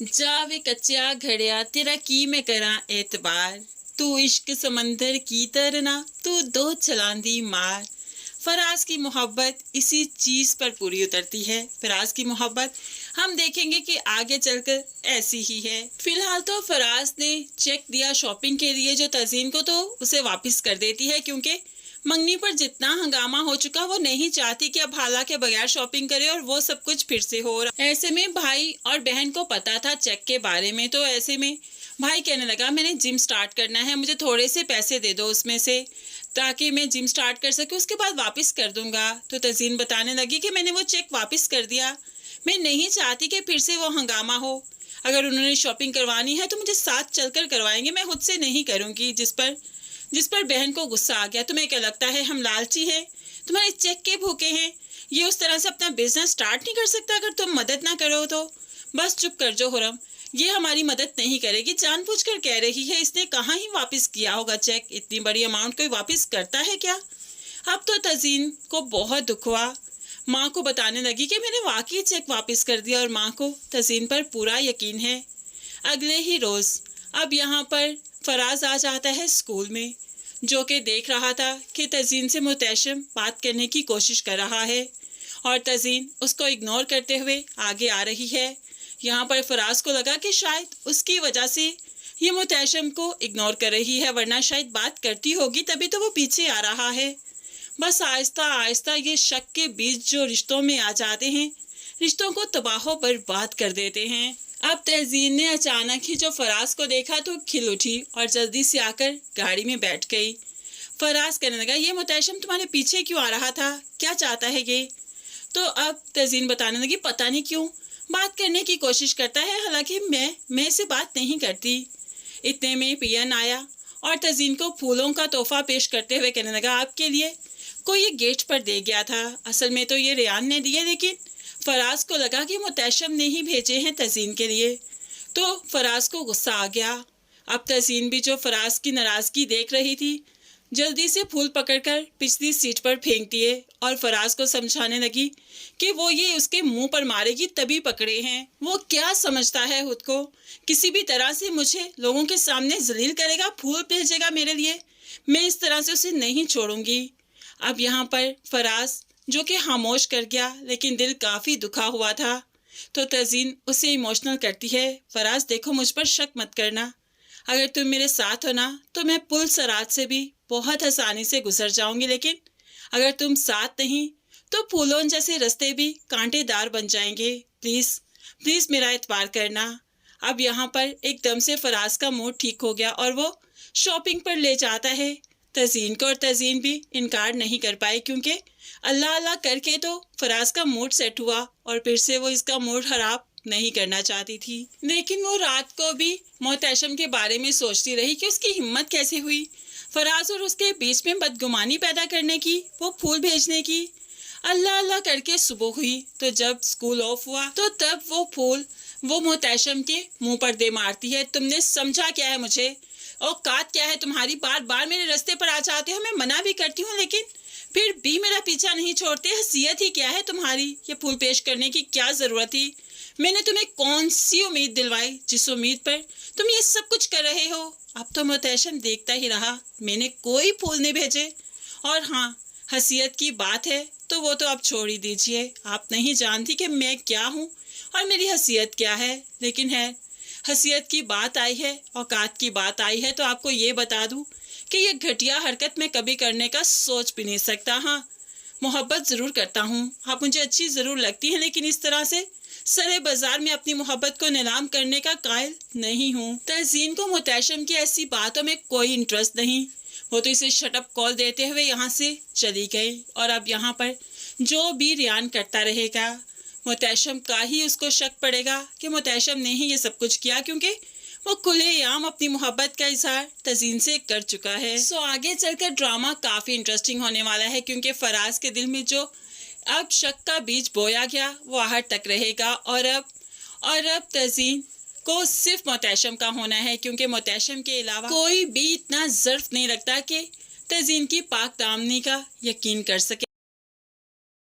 जावे कच्चा घड़िया तेरा की मैं करा एतबार, तू इश्क समंदर की तरना तू दो चलांदी मार। फराज की मोहब्बत इसी चीज़ पर पूरी उतरती है। फराज की मोहब्बत हम देखेंगे कि आगे चलकर ऐसी ही है। फिलहाल तो फराज ने चेक दिया शॉपिंग के लिए जो तज़ीन को, तो उसे वापस कर देती है क्योंकि मंगनी पर जितना हंगामा हो चुका वो नहीं चाहती कि अब हाला के बगैर शॉपिंग करे और वो सब कुछ फिर से हो रहा। ऐसे में भाई और बहन को पता था चेक के बारे में, तो ऐसे में भाई कहने लगा मैंने जिम स्टार्ट करना है, मुझे थोड़े से पैसे दे दो उसमें से ताकि मैं जिम स्टार्ट कर सकूं, उसके बाद वापस कर दूंगा। तो तज़ीन बताने लगी कि मैंने वो चेक वापस कर दिया, मैं नहीं चाहती कि फिर से वो हंगामा हो। अगर उन्होंने शॉपिंग करवानी है तो मुझे साथ चलकर करवाएंगे, मैं खुद से नहीं करूंगी। जिस पर बहन को गुस्सा आ गया। तुम्हें क्या लगता है हम लालची हैं, तुम्हारे चेक के भूखे हैं? ये उस तरह से अपना बिजनेस स्टार्ट नहीं कर सकता अगर तुम मदद ना करो तो। बस चुप कर जो हुरम, ये हमारी मदद नहीं करेगी, जानबूझकर कह रही है। इसने कहाँ ही वापस किया होगा चेक, इतनी बड़ी अमाउंट कोई वापस करता है क्या? अब तो तज़ीन को बहुत दुख हुआ। माँ को बताने लगी कि मैंने वाकई चेक वापस कर दिया और माँ को तज़ीन पर पूरा यकीन है। अगले ही रोज़ अब यहाँ पर फराज आ जाता है स्कूल में, जो कि देख रहा था कि तज़ीन से मुतैशम बात करने की कोशिश कर रहा है और तज़ीन उसको इग्नोर करते हुए आगे आ रही है। यहाँ पर फराज को लगा कि शायद उसकी वजह से ये मुतैशम को इग्नोर कर रही है, वरना शायद बात करती होगी तभी तो वो पीछे आ रहा है। बस आहिस्ता आहिस्ता ये शक के बीज जो रिश्तों में आ जाते हैं, रिश्तों को तबाह बर्बाद कर देते हैं। अब तज़ीन ने अचानक ही जो फराज को देखा तो खिल उठी और जल्दी से आकर गाड़ी में बैठ गई। फराज कहने लगा ये मुतैशम तुम्हारे पीछे क्यों आ रहा था, क्या चाहता है ये? तो अब तज़ीन बताने लगी पता नहीं क्यों बात करने की कोशिश करता है, हालांकि मैं इससे बात नहीं करती। इतने में पियन आया और तज़ीन को फूलों का तोहफा पेश करते हुए कहने लगा आपके लिए कोई ये गेट पर दे गया था, असल में तो ये रेयान ने दिए, लेकिन फराज को लगा कि मुतैशम ने ही भेजे हैं तज़ीन के लिए। तो फराज को गुस्सा आ गया। अब तज़ीन भी जो फराज की नाराज़गी देख रही थी, जल्दी से फूल पकड़कर पिछली सीट पर फेंक दिए और फराज को समझाने लगी कि वो ये उसके मुंह पर मारेगी तभी पकड़े हैं। वो क्या समझता है खुद को, किसी भी तरह से मुझे लोगों के सामने जलील करेगा, फूल भेजेगा मेरे लिए, मैं इस तरह से उसे नहीं छोड़ूंगी। अब यहाँ पर फराज जो कि खामोश कर गया, लेकिन दिल काफ़ी दुखा हुआ था। तो तज़ीन उसे इमोशनल करती है, फराज देखो मुझ पर शक मत करना, अगर तुम मेरे साथ हो ना तो मैं पुल सरात से भी बहुत आसानी से गुजर जाऊंगी, लेकिन अगर तुम साथ नहीं तो फूलों जैसे रास्ते भी कांटेदार बन जाएंगे। प्लीज़ प्लीज़ मेरा एतबार करना। अब यहाँ पर एकदम से फराज का मूड ठीक हो गया और वो शॉपिंग पर ले जाता है तज़ीन को, और तज़ीन भी इनकार नहीं कर पाई क्योंकि अल्लाह अल्लाह करके तो फराज का मूड सेट हुआ और फिर से वो इसका मूड खराब नहीं करना चाहती थी। लेकिन वो रात को भी मुतैशम के बारे में सोचती रही कि उसकी हिम्मत कैसे हुई फराज और उसके बीच में बदगुमानी पैदा करने की, वो फूल भेजने की। अल्लाह अल्लाह करके सुबह हुई तो जब स्कूल ऑफ हुआ तो तब वो फूल वो मुतैशम के मुंह पर दे मारती है। तुमने समझा क्या है मुझे, औकात क्या है तुम्हारी, बार बार मेरे रास्ते पर आ जाते हो, मैं मना भी करती हूँ लेकिन फिर भी मेरा पीछा नहीं छोड़ते, हैसियत ही क्या है तुम्हारी, ये फूल पेश करने की क्या ज़रूरत थी? मैंने तुम्हें कौन सी उम्मीद दिलवाई जिस उम्मीद पर तुम ये सब कुछ कर रहे हो? अब तो मुतैशम देखता ही रहा, मैंने कोई फूल नहीं भेजे। और हाँ, हैसियत की बात है तो वो तो आप छोड़ ही दीजिए, आप नहीं जानती कि मैं क्या हूँ और मेरी हैसियत क्या है। लेकिन है हैसियत की बात आई है, औकात की बात आई है तो आपको ये बता दूँ कि ये घटिया हरकत मैं कभी करने का सोच भी नहीं सकता। हाँ, मोहब्बत ज़रूर करता हूँ, आप मुझे अच्छी ज़रूर लगती हैं, लेकिन इस तरह से सरे बाजार में अपनी मोहब्बत को नीलाम करने का कायल नहीं हूँ। तज़ीन को मुतैशम की ऐसी बातों में कोई इंटरेस्ट नहीं, वो तो इसे शटअप कॉल देते हुए यहाँ से चली गई। और अब यहाँ पर जो भी रेयान करता रहेगा मुतैशम का ही उसको शक पड़ेगा कि मुतैशम ने ही ये सब कुछ किया, क्योंकि वो खुलेआम अपनी मोहब्बत का इजहार तज़ीन से कर चुका है। सो आगे चलकर ड्रामा काफ़ी इंटरेस्टिंग होने वाला है, क्योंकि फराज के दिल में जो अब शक का बीज बोया गया वो आहर तक रहेगा और अब तज़ीन को सिर्फ मुतैशम का होना है, क्योंकि मुतैशम के अलावा कोई भी इतना ज़र्फ नहीं रखता कि तज़ीन की पाक दामनी का यकीन कर सके।